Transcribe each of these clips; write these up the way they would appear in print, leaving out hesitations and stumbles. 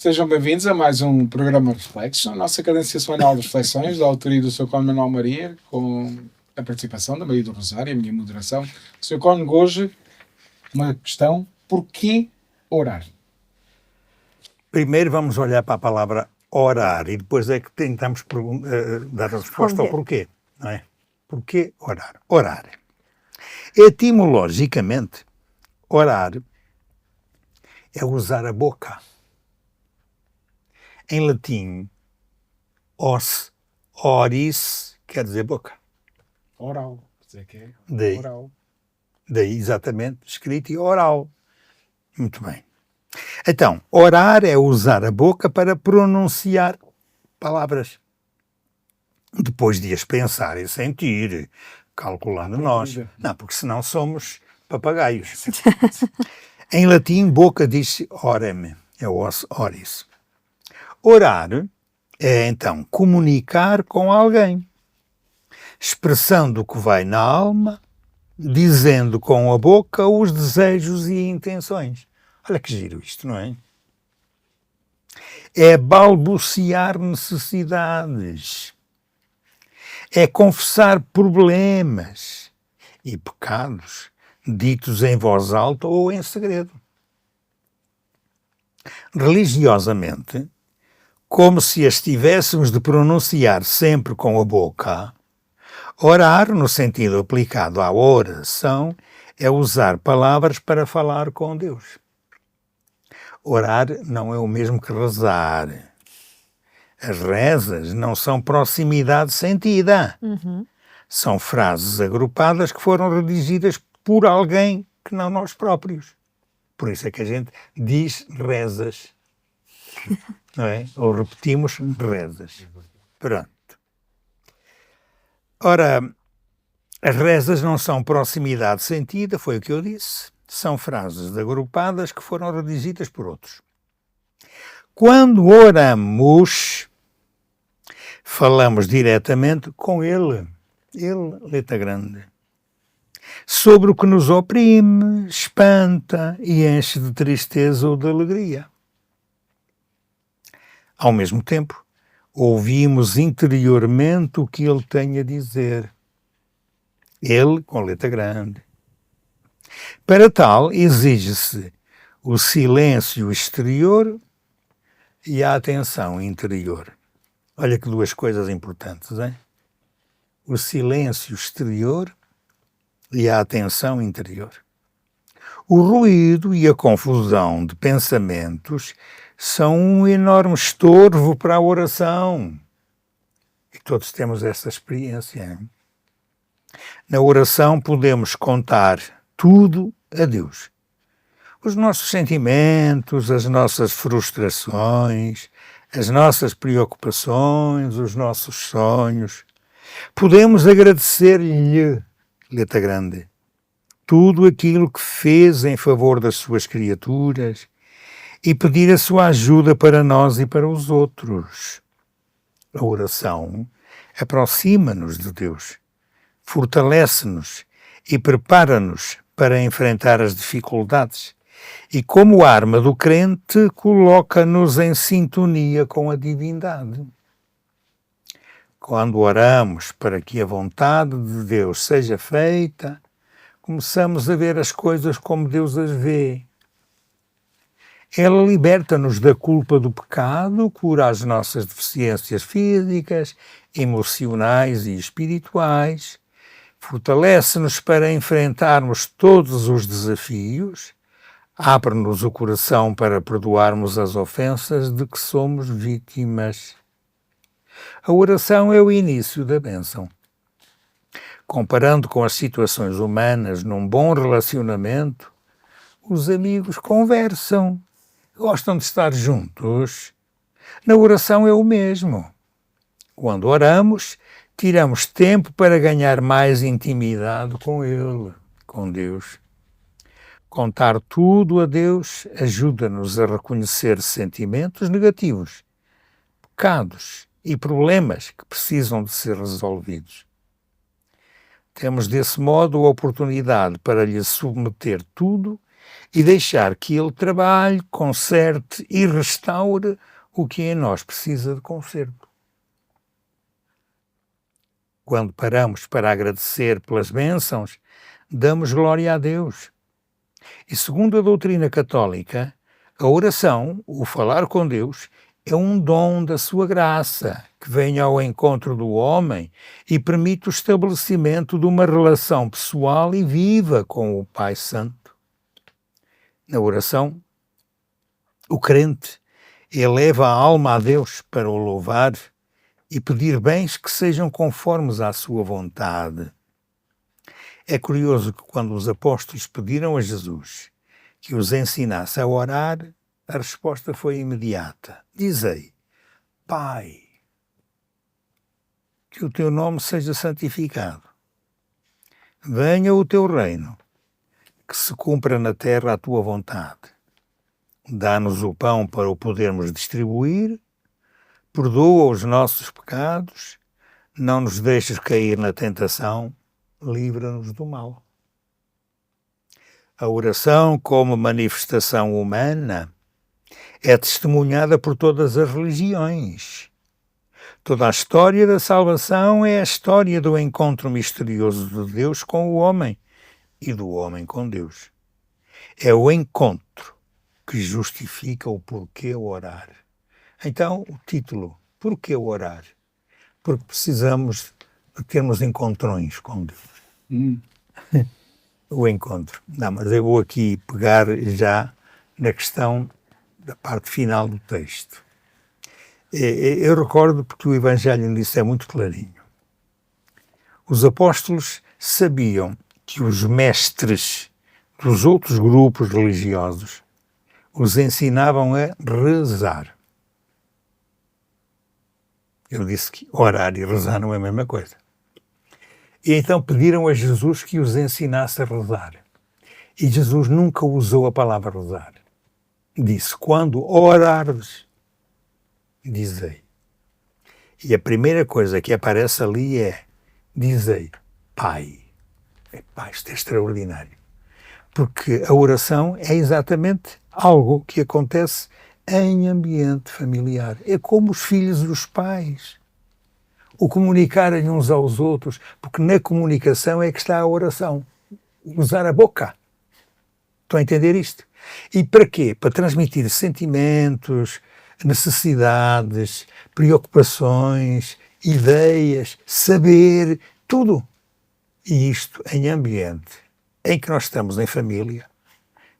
Sejam bem-vindos a mais um programa Reflexos, a nossa cadência semanal de reflexões da autoria do Sr. Cónigo Manuel Maria, com a participação da Maria do Rosário e a minha moderação. Sr. Cónigo, hoje uma questão: porquê orar? Primeiro vamos olhar para a palavra orar e depois é que tentamos dar a resposta ao porquê, não é? Porquê orar? Orar. Etimologicamente, orar é usar a boca. Em latim, oris quer dizer boca. Oral. Quer dizer que é Daí. oral. Daí, exatamente, escrito e oral. Muito bem. Então, orar é usar a boca para pronunciar palavras. Depois de as pensar e sentir, calculando nós. Não, porque senão somos papagaios. Em latim, boca diz orem, é oris. Orar é, então, comunicar com alguém, expressando o que vai na alma, dizendo com a boca os desejos e intenções. Olha que giro isto, não é? É balbuciar necessidades. É confessar problemas e pecados ditos em voz alta ou em segredo. Religiosamente, como se as tivéssemos de pronunciar sempre com a boca, orar, no sentido aplicado à oração, é usar palavras para falar com Deus. Orar não é o mesmo que rezar. As rezas não são proximidade sentida. São frases agrupadas que foram redigidas por alguém que não nós próprios. Por isso é que a gente diz rezas. Não é? Ou repetimos rezas. Pronto. Ora, as rezas não são proximidade sentida, foi o que eu disse. São frases agrupadas que foram redigidas por outros. Quando oramos, falamos diretamente com Ele, letra grande, sobre o que nos oprime, espanta e enche de tristeza ou de alegria. Ao mesmo tempo, ouvimos interiormente o que Ele tem a dizer. Ele, com letra grande. Para tal, exige-se o silêncio exterior e a atenção interior. Olha que duas coisas importantes, hein? O silêncio exterior e a atenção interior. O ruído e a confusão de pensamentos são um enorme estorvo para a oração. E todos temos essa experiência, hein? Na oração podemos contar tudo a Deus. Os nossos sentimentos, as nossas frustrações, as nossas preocupações, os nossos sonhos. Podemos agradecer-lhe, letra grande, tudo aquilo que fez em favor das suas criaturas e pedir a sua ajuda para nós e para os outros. A oração aproxima-nos de Deus, fortalece-nos e prepara-nos para enfrentar as dificuldades e, como arma do crente, coloca-nos em sintonia com a divindade. Quando oramos para que a vontade de Deus seja feita, começamos a ver as coisas como Deus as vê. Ela liberta-nos da culpa do pecado, cura as nossas deficiências físicas, emocionais e espirituais, fortalece-nos para enfrentarmos todos os desafios, abre-nos o coração para perdoarmos as ofensas de que somos vítimas. A oração é o início da bênção. Comparando com as situações humanas num bom relacionamento, os amigos conversam, gostam de estar juntos. Na oração é o mesmo. Quando oramos, tiramos tempo para ganhar mais intimidade com Ele, com Deus. Contar tudo a Deus ajuda-nos a reconhecer sentimentos negativos, pecados e problemas que precisam de ser resolvidos. Temos desse modo a oportunidade para lhe submeter tudo e deixar que Ele trabalhe, conserte e restaure o que em nós precisa de conserto. Quando paramos para agradecer pelas bênçãos, damos glória a Deus. E segundo a doutrina católica, a oração, o falar com Deus, é um dom da sua graça que vem ao encontro do homem e permite o estabelecimento de uma relação pessoal e viva com o Pai Santo. Na oração, o crente eleva a alma a Deus para o louvar e pedir bens que sejam conformes à sua vontade. É curioso que quando os apóstolos pediram a Jesus que os ensinasse a orar, a resposta foi imediata. Dizei: Pai, que o teu nome seja santificado. Venha o teu reino, que se cumpra na terra a tua vontade. Dá-nos o pão para o podermos distribuir, perdoa os nossos pecados, não nos deixes cair na tentação, livra-nos do mal. A oração, como manifestação humana, é testemunhada por todas as religiões. Toda a história da salvação é a história do encontro misterioso de Deus com o homem e do homem com Deus. É o encontro que justifica o porquê orar. Então, o título, porquê orar? Porque precisamos de termos encontrões com Deus. O encontro. Não, mas eu vou aqui pegar já na questão da parte final do texto. Eu recordo, porque o Evangelho nisso é muito clarinho. Os apóstolos sabiam que os mestres dos outros grupos religiosos os ensinavam a rezar. Eu disse que orar e rezar não é a mesma coisa. E então pediram a Jesus que os ensinasse a rezar. E Jesus nunca usou a palavra rezar. Disse: quando orardes, dizei. E a primeira coisa que aparece ali é: dizei, Pai. Pai, isto é extraordinário. Porque a oração é exatamente algo que acontece em ambiente familiar. É como os filhos dos pais. O comunicarem uns aos outros, porque na comunicação é que está a oração. Usar a boca. Estão a entender isto? E para quê? Para transmitir sentimentos, necessidades, preocupações, ideias, saber, tudo. E isto em ambiente em que nós estamos em família.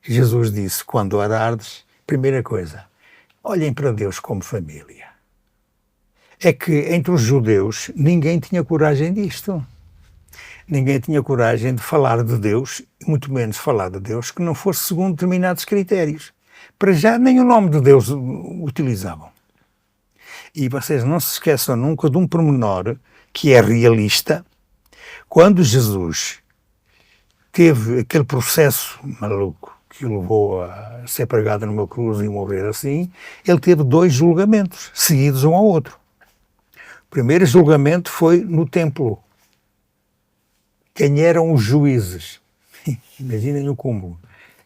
Jesus disse: quando orardes, primeira coisa, olhem para Deus como família. É que entre os judeus ninguém tinha coragem disto. Ninguém tinha coragem de falar de Deus, muito menos falar de Deus que não fosse segundo determinados critérios. Para já nem o nome de Deus utilizavam. E vocês não se esqueçam nunca de um pormenor que é realista. Quando Jesus teve aquele processo maluco que o levou a ser pregado numa cruz e morrer assim, ele teve 2 julgamentos seguidos um ao outro. O primeiro julgamento foi no templo. Quem eram os juízes? Imaginem o cúmulo.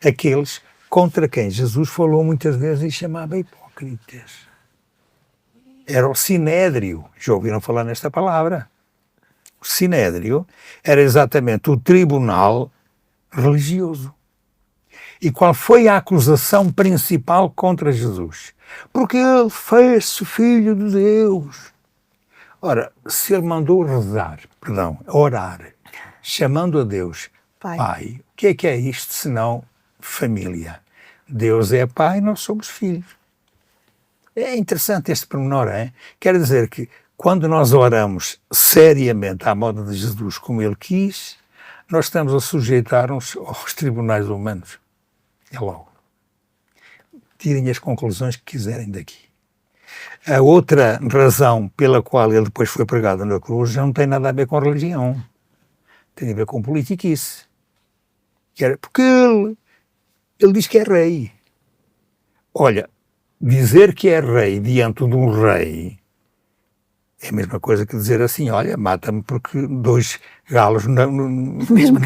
Aqueles contra quem Jesus falou muitas vezes e chamava hipócritas. Era o sinédrio. Já ouviram falar nesta palavra? O sinédrio era exatamente o tribunal religioso. E qual foi a acusação principal contra Jesus? Porque ele fez-se filho de Deus. Ora, se ele mandou orar, chamando a Deus Pai, o que é isto senão família? Deus é Pai, nós somos filhos. É interessante este pormenor, é? Quer dizer que quando nós oramos seriamente à moda de Jesus como ele quis, nós estamos a sujeitar-nos aos tribunais humanos. É logo. Tirem as conclusões que quiserem daqui. A outra razão pela qual ele depois foi pregado na cruz já não tem nada a ver com religião. Tem a ver com politiquice. Porque ele diz que é rei. Olha, dizer que é rei diante de um rei é a mesma coisa que dizer assim: olha, mata-me porque 2 galos na mesma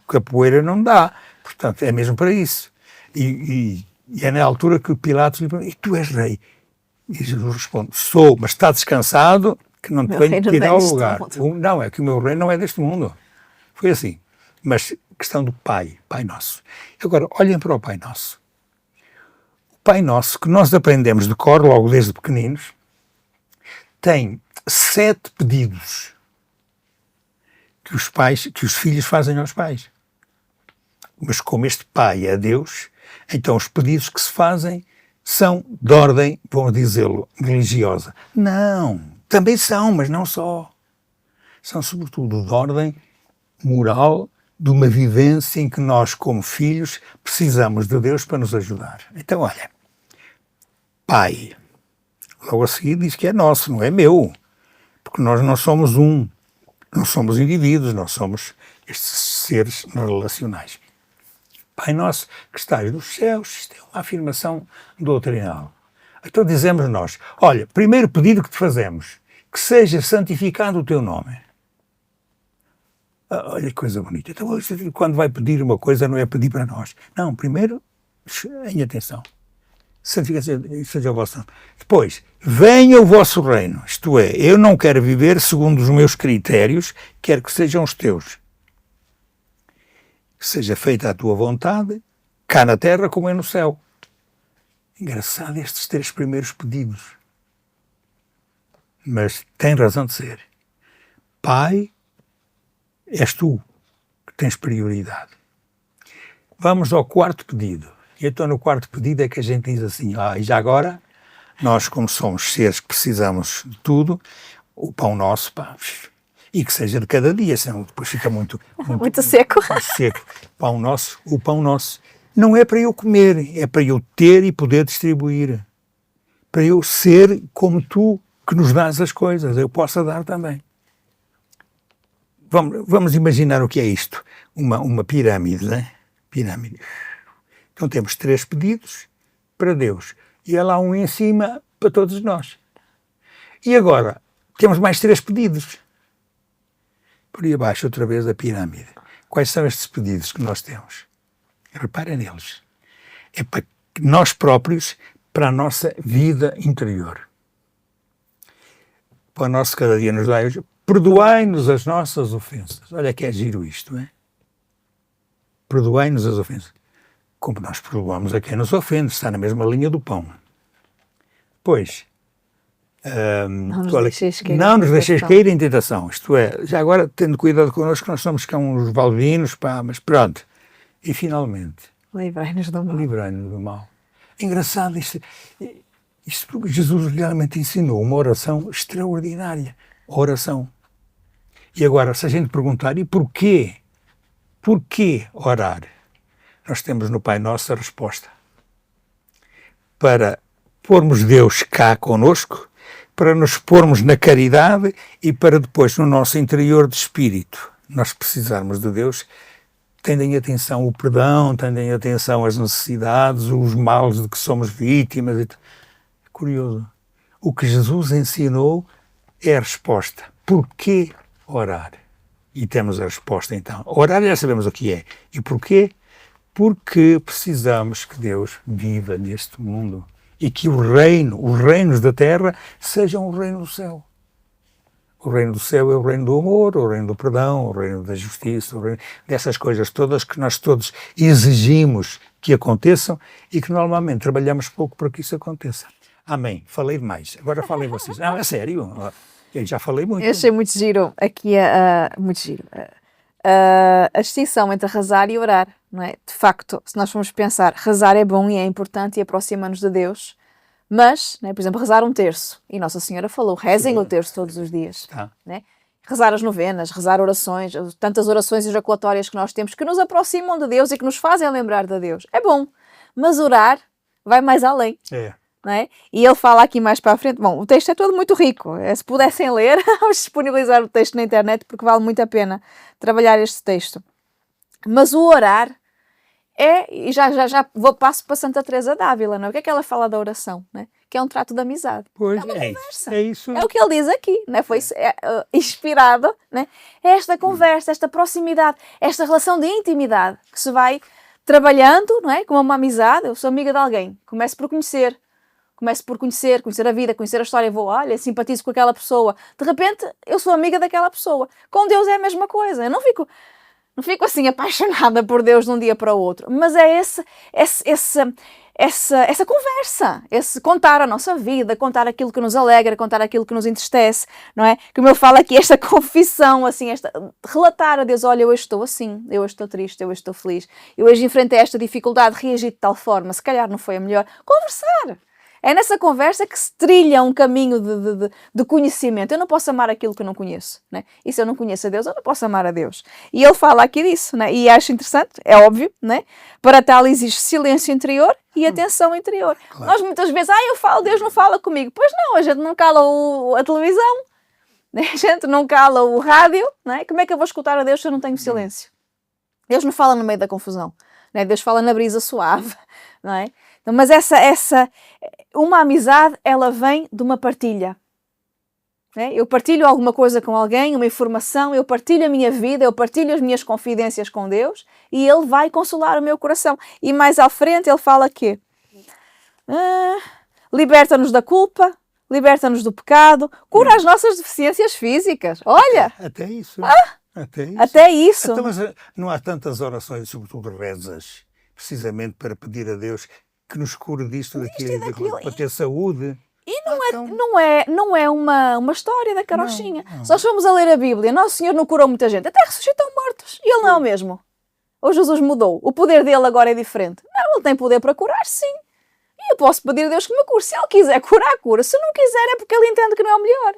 capoeira não dá. Portanto, é mesmo para isso. E é na altura que Pilatos lhe pergunta, e tu és rei? E Jesus responde, sou, mas está descansado que não te venho tirar o lugar. Não, é que o meu reino não é deste mundo. Foi assim. Mas questão do Pai, Pai Nosso. Agora, olhem para o Pai Nosso. O Pai Nosso, que nós aprendemos de cor logo desde pequeninos, tem 7 pedidos que os filhos fazem aos pais. Mas como este Pai é Deus, então os pedidos que se fazem são de ordem, vamos dizê-lo, religiosa. Não, também são, mas não só. São sobretudo de ordem moral, de uma vivência em que nós, como filhos, precisamos de Deus para nos ajudar. Então, olha, Pai, logo a seguir diz que é nosso, não é meu, porque nós não somos não somos indivíduos, nós somos estes seres relacionais. Pai nosso que estás nos céus, isto é uma afirmação doutrinal. Então dizemos nós, olha, primeiro pedido que te fazemos, que seja santificado o teu nome. Olha que coisa bonita. Então, quando vai pedir uma coisa, não é pedir para nós. Não, primeiro, em atenção, santificado seja o vosso nome. Depois, venha o vosso reino, isto é, eu não quero viver segundo os meus critérios, quero que sejam os teus. Que seja feita a tua vontade, cá na terra como é no céu. Engraçado estes 3 primeiros pedidos. Mas tem razão de ser. Pai, és tu que tens prioridade. Vamos ao 4º pedido. E então no 4º pedido é que a gente diz assim, e já agora, nós como somos seres que precisamos de tudo, o pão nosso, e que seja de cada dia, senão depois fica muito seco. Seco. O pão nosso. Não é para eu comer, é para eu ter e poder distribuir. Para eu ser como tu, que nos dás as coisas, eu possa dar também. Vamos imaginar o que é isto. Uma pirâmide, né? Pirâmide. Então temos 3 pedidos para Deus. E há lá um em cima para todos nós. E agora, temos mais 3 pedidos. Por aí abaixo, outra vez, a pirâmide. Quais são estes pedidos que nós temos? Repara neles. É para nós próprios, para a nossa vida interior. Para o nosso cada dia nos dai hoje. Perdoai-nos as nossas ofensas. Olha que é giro isto, não é? Perdoai-nos as ofensas. Como nós perdoamos a quem nos ofende, está na mesma linha do pão. Pois, não nos deixeis cair em tentação. Isto é, já agora, tendo cuidado connosco, nós somos cá uns valdinos, mas pronto. E finalmente, livrai-nos do mal. Livrai-nos do mal. Engraçado isto porque Jesus realmente ensinou uma oração extraordinária. A oração. E agora, se a gente perguntar, e porquê? Porquê orar? Nós temos no Pai Nosso a resposta. Para pormos Deus cá conosco, para nos pormos na caridade e para depois, no nosso interior de espírito, nós precisarmos de Deus, tendem atenção o perdão, tendem atenção as necessidades, os males de que somos vítimas. É curioso. O que Jesus ensinou é a resposta. Porquê orar? E temos a resposta então. Orar já sabemos o que é. E porquê? Porque precisamos que Deus viva neste mundo e que os reinos da terra sejam o reino do céu. O reino do céu é o reino do amor, o reino do perdão, o reino da justiça, o reino dessas coisas todas que nós todos exigimos que aconteçam e que normalmente trabalhamos pouco para que isso aconteça. Amém. Falei demais. Agora falem vocês. Não, é sério. Eu já falei muito. Eu achei muito giro aqui, muito giro, a distinção entre rezar e orar, não é? De facto, se nós formos pensar, rezar é bom e é importante e aproxima-nos de Deus, mas, né, por exemplo, rezar um terço, e Nossa Senhora falou, rezem o terço todos os dias, né? Rezar as novenas, rezar orações, tantas orações ejaculatórias que nós temos que nos aproximam de Deus e que nos fazem lembrar de Deus. É bom, mas orar vai mais além. Não é? E ele fala aqui mais para a frente, bom, o texto é todo muito rico, se pudessem ler, vamos disponibilizar o texto na internet porque vale muito a pena trabalhar este texto. Mas o orar e já passo para Santa Teresa d'Ávila, não é? O que é que ela fala da oração? Não é? Que é um trato de amizade. Pois, é uma conversa. É isso. É o que ele diz aqui, não é? Foi inspirado, não é? Esta conversa, esta proximidade, esta relação de intimidade que se vai trabalhando, não é? Com uma amizade, eu sou amiga de alguém, começo por conhecer a vida, conhecer a história, vou, olha, simpatizo com aquela pessoa. De repente, eu sou amiga daquela pessoa. Com Deus é a mesma coisa. Eu não fico assim apaixonada por Deus de um dia para o outro. Mas é essa conversa, esse contar a nossa vida, contar aquilo que nos alegra, contar aquilo que nos entristece, não é? Como eu falo aqui, esta confissão, assim, relatar a Deus, olha, eu hoje estou assim, eu hoje estou triste, eu hoje estou feliz, eu hoje enfrentei esta dificuldade, reagi de tal forma, se calhar não foi a melhor. Conversar. É nessa conversa que se trilha um caminho de conhecimento. Eu não posso amar aquilo que eu não conheço, né? E se eu não conheço a Deus, eu não posso amar a Deus. E ele fala aqui disso, né? E acho interessante, é óbvio, né? Para tal exige silêncio interior e atenção interior. Claro. Nós muitas vezes, eu falo, Deus não fala comigo. Pois não, a gente não cala a televisão, né? A gente não cala o rádio, né? Como é que eu vou escutar a Deus se eu não tenho silêncio? Deus não fala no meio da confusão, né? Deus fala na brisa suave, não é? Mas uma amizade, ela vem de uma partilha. Né? Eu partilho alguma coisa com alguém, uma informação, eu partilho a minha vida, eu partilho as minhas confidências com Deus e Ele vai consolar o meu coração. E mais à frente ele fala que liberta-nos da culpa, liberta-nos do pecado, cura as nossas deficiências físicas. Olha! Até isso. Até isso. Então, mas não há tantas orações, sobretudo rezas, precisamente para pedir a Deus que nos cure disto, daquilo, para ter saúde. E não é uma história da carochinha. Não. Se nós formos a ler a Bíblia, Nosso Senhor não curou muita gente, até ressuscitou mortos. E Ele não é o mesmo. Ou Jesus mudou. O poder dele agora é diferente. Não, Ele tem poder para curar, sim. E eu posso pedir a Deus que me cure. Se Ele quiser curar, cura. Se não quiser, é porque Ele entende que não é o melhor.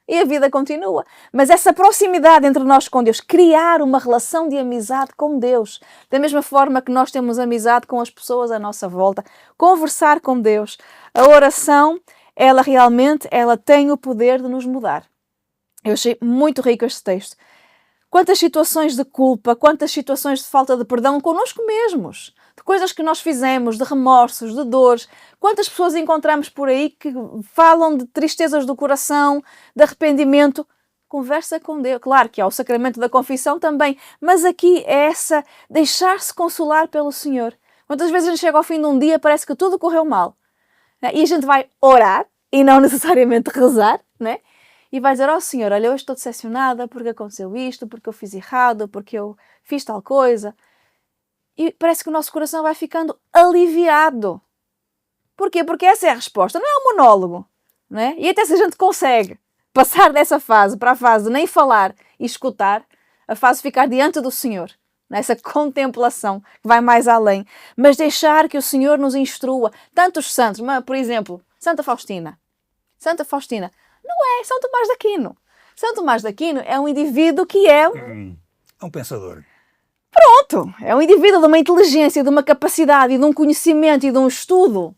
E a vida continua. Mas essa proximidade entre nós com Deus, criar uma relação de amizade com Deus, da mesma forma que nós temos amizade com as pessoas à nossa volta, conversar com Deus, a oração, ela tem o poder de nos mudar. Eu achei muito rico este texto. Quantas situações de culpa, quantas situações de falta de perdão connosco mesmos, de coisas que nós fizemos, de remorsos, de dores. Quantas pessoas encontramos por aí que falam de tristezas do coração, de arrependimento? Conversa com Deus. Claro que há o sacramento da confissão também, mas aqui é essa, deixar-se consolar pelo Senhor. Quantas vezes a gente chega ao fim de um dia e parece que tudo correu mal, né? E a gente vai orar, e não necessariamente rezar, né? E vai dizer, Senhor, olha, hoje estou decepcionada porque aconteceu isto, porque eu fiz errado, porque eu fiz tal coisa. E parece que o nosso coração vai ficando aliviado. Porquê? Porque essa é a resposta, não é um monólogo. Né? E até se a gente consegue passar dessa fase para a fase de nem falar e escutar, a fase de ficar diante do Senhor, nessa contemplação que vai mais além, mas deixar que o Senhor nos instrua. Tantos santos, por exemplo, Santa Faustina. Santa Faustina não é São Tomás de Aquino. São Tomás de Aquino é um indivíduo que é um pensador. Pronto, é um indivíduo de uma inteligência, de uma capacidade, de um conhecimento e de um estudo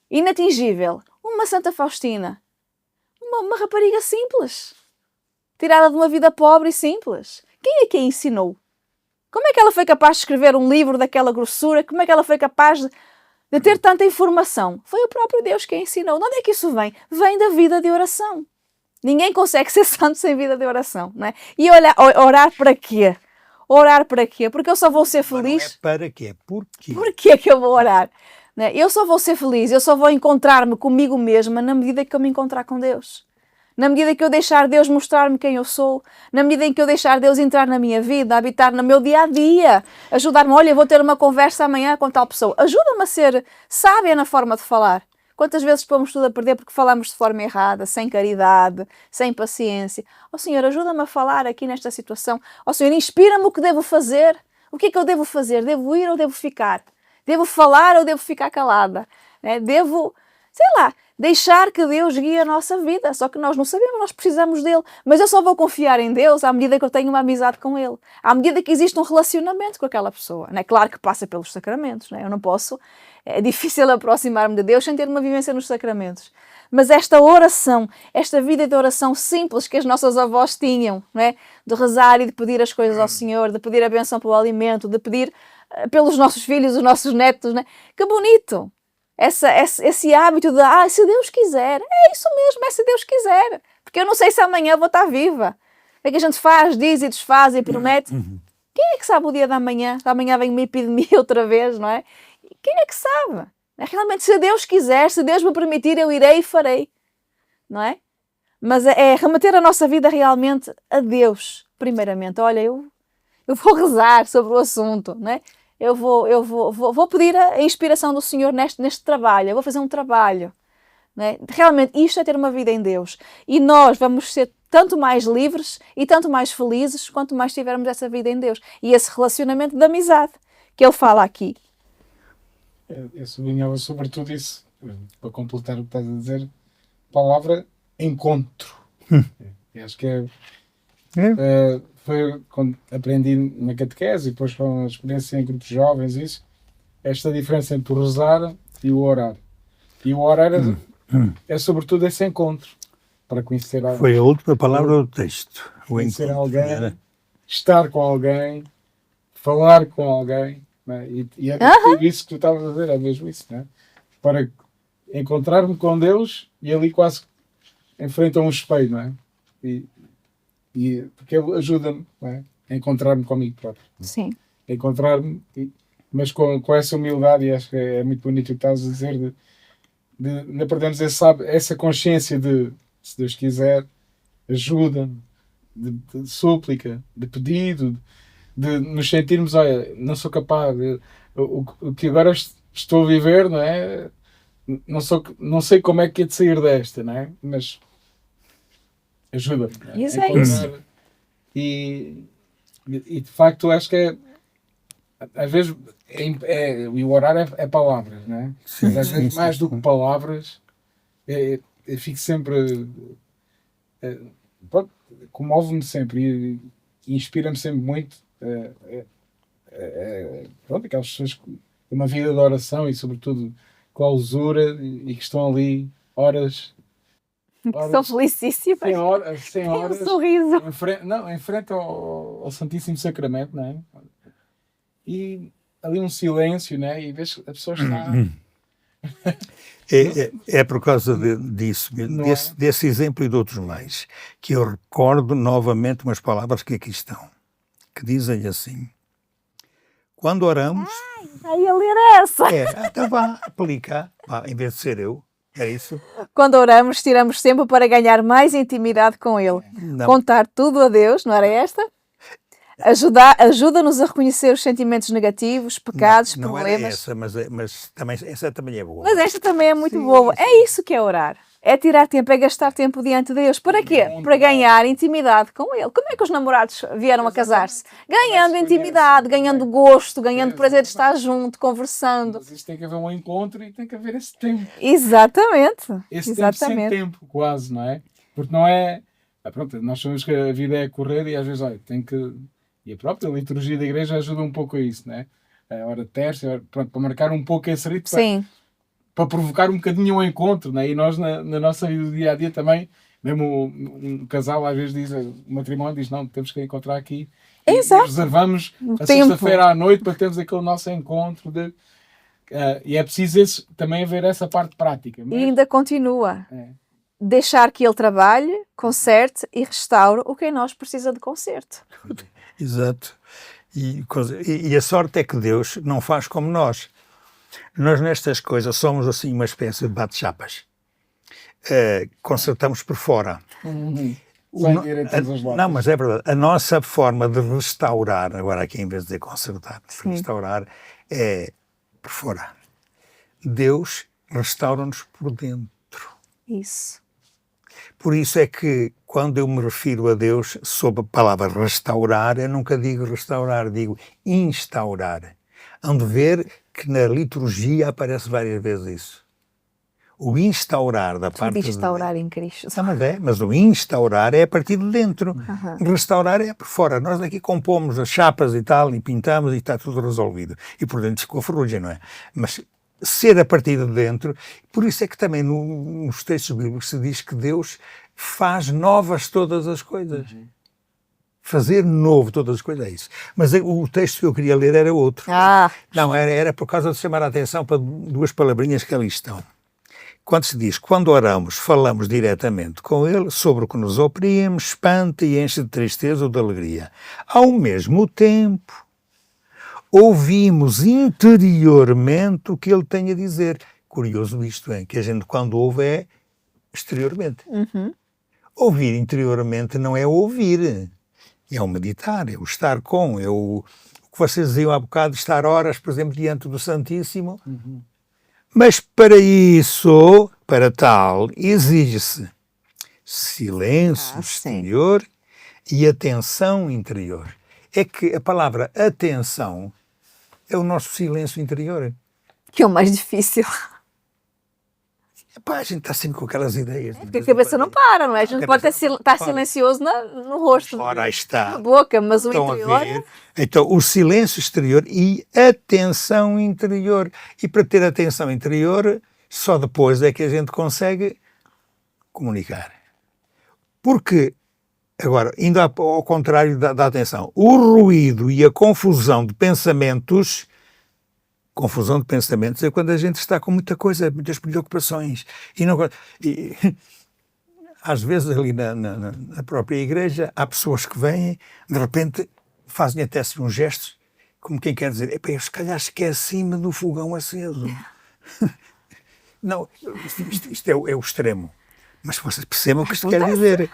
inatingível. Uma Santa Faustina, uma rapariga simples, tirada de uma vida pobre e simples. Quem é que a ensinou? Como é que ela foi capaz de escrever um livro daquela grossura? Como é que ela foi capaz de ter tanta informação? Foi o próprio Deus que a ensinou. De onde é que isso vem? Vem da vida de oração. Ninguém consegue ser santo sem vida de oração, não é? E orar para quê? Orar para quê? Porque eu só vou ser feliz. Não é para quê? Porquê? Porquê que eu vou orar? Né? Eu só vou ser feliz, eu só vou encontrar-me comigo mesma na medida que eu me encontrar com Deus. Na medida que eu deixar Deus mostrar-me quem eu sou, na medida em que eu deixar Deus entrar na minha vida, habitar no meu dia-a-dia, ajudar-me, olha, eu vou ter uma conversa amanhã com tal pessoa. Ajuda-me a ser sábia na forma de falar. Quantas vezes pomos tudo a perder porque falamos de forma errada, sem caridade, sem paciência. Senhor, ajuda-me a falar aqui nesta situação. Senhor, inspira-me o que devo fazer. O que é que eu devo fazer? Devo ir ou devo ficar? Devo falar ou devo ficar calada? Devo, deixar que Deus guie a nossa vida. Só que nós não sabemos, nós precisamos dele. Mas eu só vou confiar em Deus à medida que eu tenho uma amizade com ele. À medida que existe um relacionamento com aquela pessoa. Claro que passa pelos sacramentos. Eu não posso... É difícil aproximar-me de Deus sem ter uma vivência nos sacramentos. Mas esta oração, esta vida de oração simples que as nossas avós tinham, de rezar e de pedir as coisas ao Senhor, de pedir a bênção pelo alimento, de pedir pelos nossos filhos, os nossos netos, que bonito! Esse hábito de, se Deus quiser, é isso mesmo, é se Deus quiser, porque eu não sei se amanhã vou estar viva. É que a gente faz, diz e desfaz e promete. Quem é que sabe o dia da manhã? Da manhã vem uma epidemia outra vez, não é? Quem é que sabe? Realmente, se Deus quiser, se Deus me permitir, eu irei e farei, não é? Mas é remeter a nossa vida realmente a Deus, primeiramente. Olha, eu vou rezar sobre o assunto, não é? Eu vou pedir a inspiração do Senhor neste trabalho, eu vou fazer um trabalho. Não é? Realmente, isto é ter uma vida em Deus. E nós vamos ser tanto mais livres e tanto mais felizes quanto mais tivermos essa vida em Deus. E esse relacionamento de amizade que ele fala aqui. Eu sublinhava sobretudo isso, para completar o que estás a dizer, palavra encontro. Eu acho que foi quando aprendi na catequese e depois com a experiência em grupos jovens, isso, esta diferença entre o rezar e o orar. E o orar é sobretudo esse encontro, para conhecer alguém. Foi a última palavra do texto. Conhecer alguém, estar com alguém, falar com alguém. Né? E é isso que tu estavas a dizer, é mesmo isso, né? Para encontrar-me com Deus e ali quase em frente a um espelho, não é? Porque ele ajuda-me, não é? A encontrar-me comigo próprio. Sim. A encontrar-me, mas com essa humildade, e acho que é muito bonito o que estás a dizer, de perdermos essa consciência de, se Deus quiser, ajuda-me, de súplica, de pedido, de nos sentirmos, olha, não sou capaz, o que agora estou a viver, não é? Não sei como é que é de sair desta, não é? Mas ajuda-me. É? Isso é isso. E de facto acho que às vezes o orar é palavras, não é? Sim, mas às vezes sim, mais do que palavras, eu fico sempre comove-me sempre e inspira-me sempre muito. Pronto, aquelas pessoas que têm uma vida de oração e sobretudo clausura e que estão ali horas São felicíssimas. sem horas um sorriso. em frente ao Santíssimo Sacramento, não é? E ali um silêncio, né? E vês que a pessoa está. É por causa disso, desse exemplo e de outros mais, que eu recordo novamente umas palavras que aqui estão, que dizem assim: quando oramos. Aí a ler essa. Então vá, aplica, em vez de ser eu, é isso? Quando oramos, tiramos tempo para ganhar mais intimidade com Ele. Não. Contar tudo a Deus, não era esta? Ajuda-nos a reconhecer os sentimentos negativos, pecados, não problemas. Era essa, mas também, essa também é boa. Mas esta também é muito boa. Sim. É isso que é orar. É tirar tempo, é gastar tempo diante de Deus. Para quê? Para ganhar intimidade com Ele. Como é que os namorados vieram a casar-se? Ganhando intimidade, ganhando gosto, ganhando prazer de estar junto, conversando. Mas isto tem que haver um encontro e tem que haver esse tempo. Exatamente. Tempo sem tempo, quase, não é? Porque não é... Pronto, nós sabemos que a vida é correr e às vezes, olha, tem que... E a própria liturgia da igreja ajuda um pouco a isso, não é? A hora terça, pronto, para marcar um pouco esse ritmo. Sim. Para provocar um bocadinho o encontro, né? E nós na nossa vida do dia a dia também, mesmo um casal às vezes diz, o matrimónio diz, não, temos que encontrar aqui. Exato. E reservamos a sexta-feira à noite para termos aquele nosso encontro. E é preciso também haver essa parte prática. Mas... E ainda continua. Deixar que Ele trabalhe, conserte e restaure o que em nós precisa de conserto. Exato. E a sorte é que Deus não faz como nós. Nós nestas coisas somos assim uma espécie de bate-chapas. Consertamos por fora. Não, mas é verdade. A nossa forma de restaurar, agora aqui em vez de dizer consertar, de restaurar, é por fora. Deus restaura-nos por dentro. Isso. Por isso é que, quando eu me refiro a Deus, sob a palavra restaurar, eu nunca digo restaurar, digo instaurar. Hão de ver que na liturgia aparece várias vezes isso. O instaurar da parte de... instaurar em Cristo. Mas o instaurar é a partir de dentro. Restaurar é por fora. Nós aqui compomos as chapas e tal, e pintamos e está tudo resolvido. E por dentro ficou ferrugem, não é? Mas ser a partir de dentro, por isso é que também nos textos bíblicos se diz que Deus faz novas todas as coisas. Fazer novo todas as coisas é isso. Mas o texto que eu queria ler era outro. Não, era por causa de chamar a atenção para duas palavrinhas que ali estão. quando se diz, quando oramos, falamos diretamente com Ele sobre o que nos oprime, espanta e enche de tristeza ou de alegria. Ao mesmo tempo, ouvimos interiormente o que Ele tem a dizer. Curioso isto, hein? Que a gente quando ouve é exteriormente. Ouvir interiormente não é ouvir, é o meditar, é o estar com, é o que vocês diziam há bocado, estar horas, por exemplo, diante do Santíssimo. Mas para isso, para tal, exige-se silêncio exterior e atenção interior. É que a palavra atenção é o nosso silêncio interior. Que é o mais difícil. Epá, a gente está sempre com aquelas ideias. Porque a cabeça não para, não é? A gente pode estar silencioso no rosto, Ora, está. na boca, mas o Estão interior... a ver? Então, o silêncio exterior e atenção interior. E para ter atenção interior, só depois é que a gente consegue comunicar. Porque, agora, indo ao contrário da atenção, o ruído e a confusão de pensamentos é quando a gente está com muita coisa, muitas preocupações. E às vezes ali na própria igreja há pessoas que vêm, de repente fazem até assim uns gestos, como quem quer dizer, eu se calhar esqueci-me do fogão aceso. Não, isto é o extremo. Mas vocês percebam o que isto quer dizer.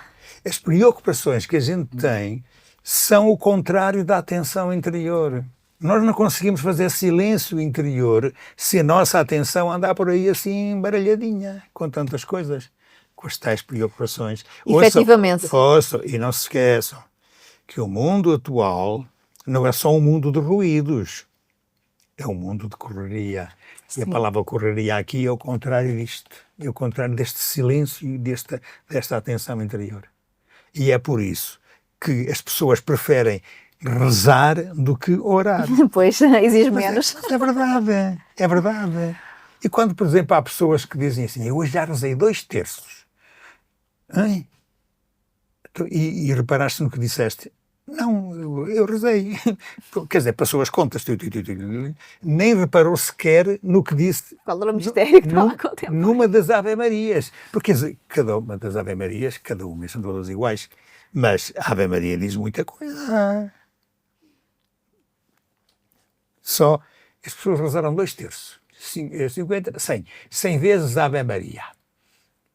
As preocupações que a gente tem são o contrário da atenção interior. Nós não conseguimos fazer silêncio interior se a nossa atenção andar por aí assim baralhadinha, com tantas coisas, com as tais preocupações. Efetivamente. Ouçam, e não se esqueçam que o mundo atual não é só um mundo de ruídos, é um mundo de correria. E a palavra correria aqui é o contrário disto, é o contrário deste silêncio e desta atenção interior. E é por isso que as pessoas preferem rezar do que orar. Pois, exige menos. Mas é verdade, é verdade. E quando, por exemplo, há pessoas que dizem assim, eu hoje já rezei 2/3. Hein? E reparaste no que disseste? Não, eu rezei. Quer dizer, passou as contas. Nem reparou sequer no que disse. Qual era o mistério que estava a contemplar? Numa das Ave-Marias. Porque cada uma das Ave-Marias, cada uma são todas iguais, mas a Ave-Maria diz muita coisa. Só as pessoas rezaram 2/3. 50, 100. 100 vezes a Ave Maria.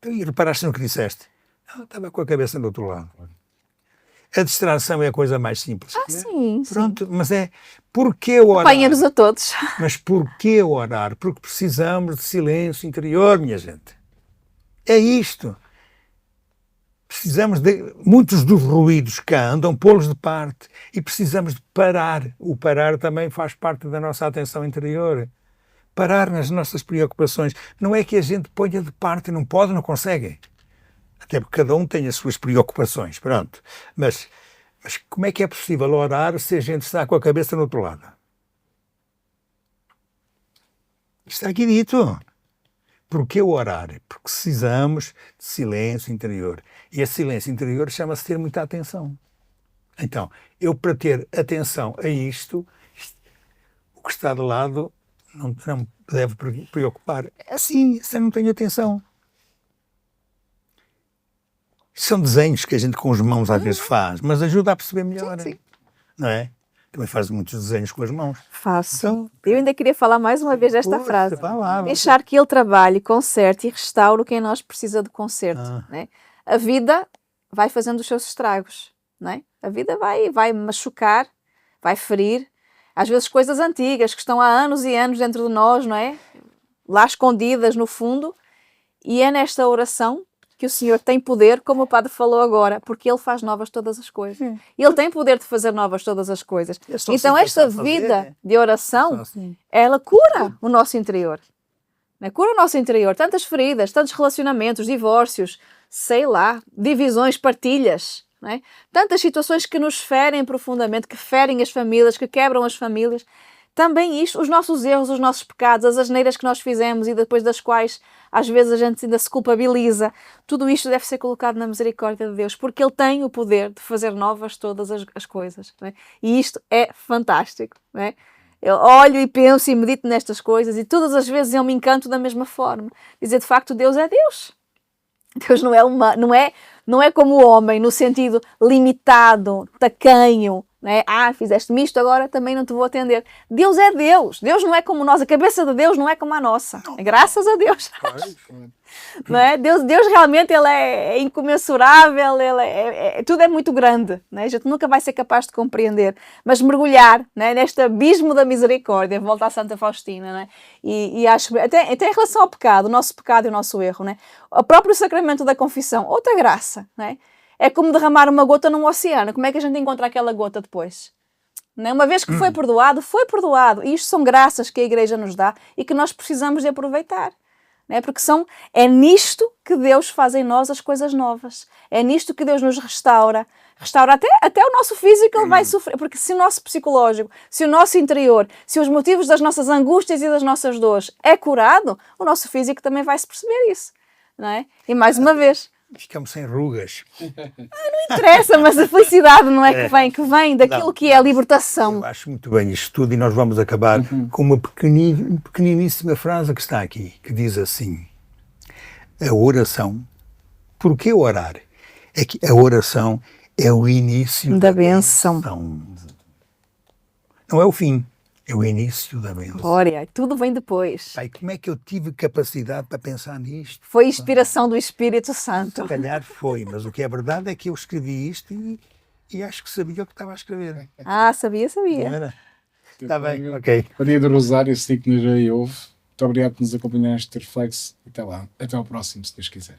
E reparaste no que disseste? Não, estava com a cabeça do outro lado. A distração é a coisa mais simples. Sim. Pronto, mas é porquê orar? Apanha-nos a todos. Mas porquê orar? Porque precisamos de silêncio interior, minha gente. É isto. Precisamos de muitos dos ruídos que andam, pô-los de parte, e precisamos de parar. O parar também faz parte da nossa atenção interior. Parar nas nossas preocupações. Não é que a gente ponha de parte, não pode, não consegue. Até porque cada um tem as suas preocupações, pronto. Mas como é que é possível orar se a gente está com a cabeça no outro lado? Está aqui dito. Porquê orar? Porque precisamos de silêncio interior. E esse silêncio interior chama-se ter muita atenção. Então, eu para ter atenção a isto, o que está de lado não me deve preocupar. Assim, se eu não tenho atenção. São desenhos que a gente com as mãos às vezes faz, mas ajuda a perceber melhor. Sim. Não é? Também faz muitos desenhos com as mãos. Faço. Então, Eu ainda queria falar mais uma vez desta frase. Vá lá. Deixar que ele trabalhe, conserte e restaure o que em nós precisa de conserto. Né? A vida vai fazendo os seus estragos. Né? A vida vai machucar, vai ferir. Às vezes coisas antigas que estão há anos e anos dentro de nós, não é? Lá escondidas no fundo. E é nesta oração que o Senhor tem poder, como o Padre falou agora, porque Ele faz novas todas as coisas. Ele tem poder de fazer novas todas as coisas. Então esta vida de oração, ela cura o nosso interior. Né? Cura o nosso interior. Tantas feridas, tantos relacionamentos, divórcios, sei lá, divisões, partilhas. Né? Tantas situações que nos ferem profundamente, que ferem as famílias, que quebram as famílias. Também isto, os nossos erros, os nossos pecados, as asneiras que nós fizemos e depois das quais às vezes a gente ainda se culpabiliza, tudo isto deve ser colocado na misericórdia de Deus, porque Ele tem o poder de fazer novas todas as coisas. Não é? E isto é fantástico. Não é? Eu olho e penso e medito nestas coisas e todas as vezes eu me encanto da mesma forma. Dizer, de facto, Deus é Deus. Deus não é não é como o homem, no sentido limitado, tacanho, né? Fizeste-me isto, agora também não te vou atender. Deus é Deus. Deus não é como nós. A cabeça de Deus não é como a nossa. Graças a Deus. Não é? Deus realmente ele é incomensurável, tudo é muito grande. Né? A gente nunca vai ser capaz de compreender. Mas mergulhar, né, neste abismo da misericórdia, volta a Santa Faustina, né? E acho, até em relação ao pecado, o nosso pecado e o nosso erro, né? O próprio sacramento da confissão, outra graça, né? É como derramar uma gota num oceano. Como é que a gente encontra aquela gota depois? Né? Uma vez que foi perdoado, foi perdoado. E isto são graças que a Igreja nos dá e que nós precisamos de aproveitar. Né? Porque é nisto que Deus faz em nós as coisas novas. É nisto que Deus nos restaura. Restaura até o nosso físico, ele vai sofrer. Porque se o nosso psicológico, se o nosso interior, se os motivos das nossas angústias e das nossas dores é curado, o nosso físico também vai se perceber isso. Não é? E mais uma vez... Ficamos sem rugas. Não interessa, mas a felicidade não é que vem daquilo que é a libertação. Eu acho muito bem isto tudo e nós vamos acabar com uma pequeniníssima frase que está aqui, que diz assim: a oração, porquê orar? É que a oração é o início Da bênção. Não é o fim, é o início da bênção. Glória, tudo vem depois. Pai, como é que eu tive capacidade para pensar nisto? Foi inspiração do Espírito Santo. Se calhar foi, mas o que é verdade é que eu escrevi isto e acho que sabia o que estava a escrever. Sabia. Não era? Está bem, ok. Maria do Rosário, se que nos aí ouve, muito obrigado por nos acompanhar neste reflexo. Até lá. Até ao próximo, se Deus quiser.